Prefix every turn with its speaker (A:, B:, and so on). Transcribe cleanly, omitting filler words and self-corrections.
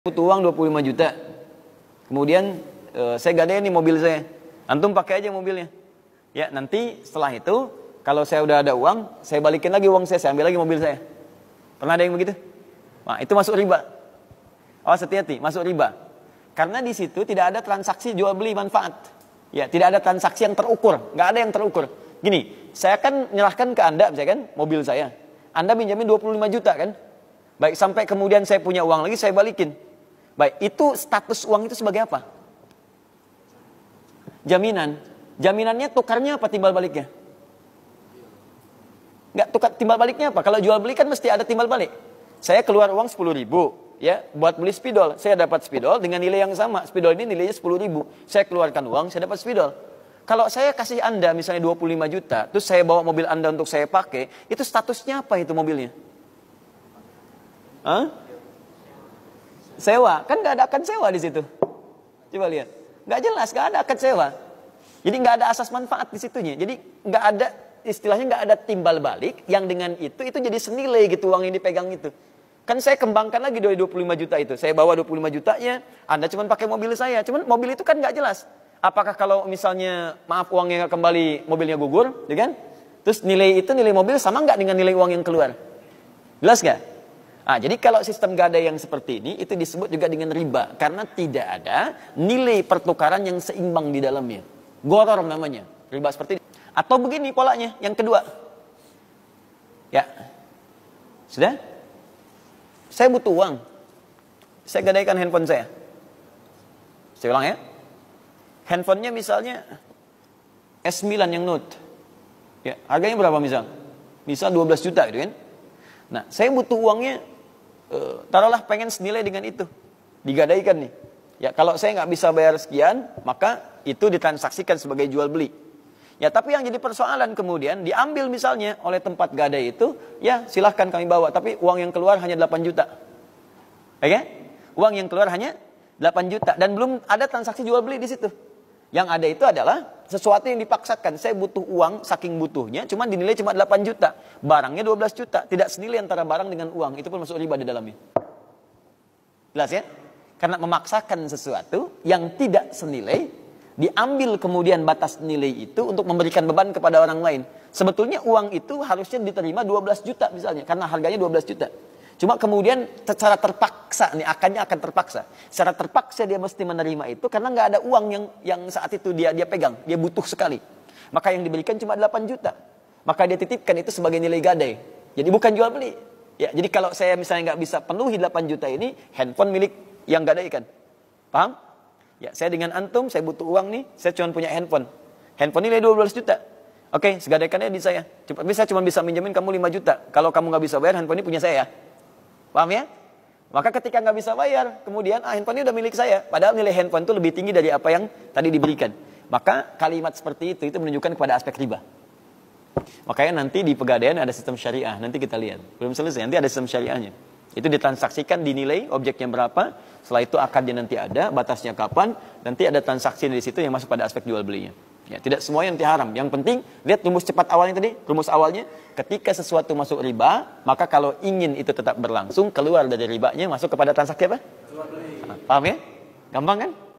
A: butuh uang 25 juta. Kemudian saya gadein nih mobil saya. Antum pakai aja mobilnya. Ya, nanti setelah itu kalau saya udah ada uang, saya balikin lagi uang saya ambil lagi mobil saya. Pernah ada yang begitu? Nah, itu masuk riba. Awas, hati-hati, masuk riba. Karena di situ tidak ada transaksi jual beli manfaat. Ya, tidak ada transaksi yang terukur, nggak ada yang terukur. Gini, saya kan menyerahkan ke Anda misalkan mobil saya. Anda pinjamin 25 juta kan? Baik, sampai kemudian saya punya uang lagi, saya balikin. Baik, itu status uang itu sebagai apa? Jaminan. Jaminannya tukarnya apa timbal baliknya? Nggak, tukar timbal baliknya apa? Kalau jual beli kan mesti ada timbal balik. Saya keluar uang 10.000, ya, buat beli spidol. Saya dapat spidol dengan nilai yang sama. Spidol ini nilainya 10.000. Saya keluarkan uang, saya dapat spidol. Kalau saya kasih Anda misalnya 25 juta, terus saya bawa mobil Anda untuk saya pakai, itu statusnya apa itu mobilnya? Hah? Sewa. Kan nggak ada akad sewa di situ. Coba lihat. Nggak jelas, nggak ada akad sewa. Jadi nggak ada asas manfaat di situnya. Jadi nggak ada, istilahnya nggak ada timbal balik yang dengan itu jadi senilai gitu uang yang dipegang itu. Kan saya kembangkan lagi dari 25 juta itu. Saya bawa 25 jutanya, Anda cuma pakai mobil saya. Cuman mobil itu kan nggak jelas. Apakah kalau misalnya, maaf, uangnya nggak kembali, mobilnya gugur, ya kan? Terus nilai itu, nilai mobil sama nggak dengan nilai uang yang keluar? Jelas nggak? Nah, jadi kalau sistem gadai yang seperti ini, itu disebut juga dengan riba. Karena tidak ada nilai pertukaran yang seimbang di dalamnya. Gharar namanya. Riba seperti ini. Atau begini polanya, yang kedua. Ya. Sudah? Saya butuh uang. Saya gadaikan handphone saya. Saya ulang ya. Handphonenya misalnya S9 yang Note. Ya, harganya berapa misal? Misal 12 juta gitu kan. Nah, saya butuh uangnya, taruhlah pengen senilai dengan itu. Digadaikan nih. Ya, kalau saya nggak bisa bayar sekian, maka itu ditransaksikan sebagai jual beli. Ya, tapi yang jadi persoalan kemudian diambil misalnya oleh tempat gadai itu, ya silahkan kami bawa. Tapi uang yang keluar hanya 8 juta. Oke? Uang yang keluar hanya 8 juta. Dan belum ada transaksi jual beli di situ. Yang ada itu adalah sesuatu yang dipaksakan. Saya butuh uang, saking butuhnya, cuma dinilai cuma 8 juta. Barangnya 12 juta. Tidak senilai antara barang dengan uang. Itu pun masuk riba di dalamnya. Jelas ya? Karena memaksakan sesuatu yang tidak senilai, diambil kemudian batas nilai itu untuk memberikan beban kepada orang lain. Sebetulnya uang itu harusnya diterima 12 juta misalnya. Karena harganya 12 juta. Cuma kemudian secara terpaksa, nih akannya akan terpaksa. Secara terpaksa dia mesti menerima itu karena nggak ada uang yang saat itu dia pegang, dia butuh sekali. Maka yang diberikan cuma 8 juta. Maka dia titipkan itu sebagai nilai gadai. Jadi bukan jual beli. Ya, jadi kalau saya misalnya nggak bisa penuhi 8 juta ini, handphone milik yang gadaikan. Paham? Ya, saya dengan antum, saya butuh uang nih, saya cuma punya handphone. Handphone nilai 12 juta. Oke, segadaikannya di saya. Tapi saya cuma bisa minjemin kamu 5 juta. Kalau kamu nggak bisa bayar, handphone ini punya saya. Paham ya? Maka ketika nggak bisa bayar, kemudian handphone ini udah milik saya. Padahal nilai handphone itu lebih tinggi dari apa yang tadi diberikan. Maka kalimat seperti itu menunjukkan kepada aspek riba. Makanya nanti di pegadaian ada sistem syariah. Nanti kita lihat. Belum selesai, nanti ada sistem syariahnya. Itu ditransaksikan, dinilai objeknya berapa. Setelah itu akadnya nanti ada, batasnya kapan. Nanti ada transaksi di situ yang masuk pada aspek jual belinya. Ya, tidak semuanya nanti haram. Yang penting, lihat rumus cepat awalnya tadi. Rumus awalnya, ketika sesuatu masuk riba, maka kalau ingin itu tetap berlangsung, keluar dari ribanya, masuk kepada transaksi apa? Paham ya? Gampang kan?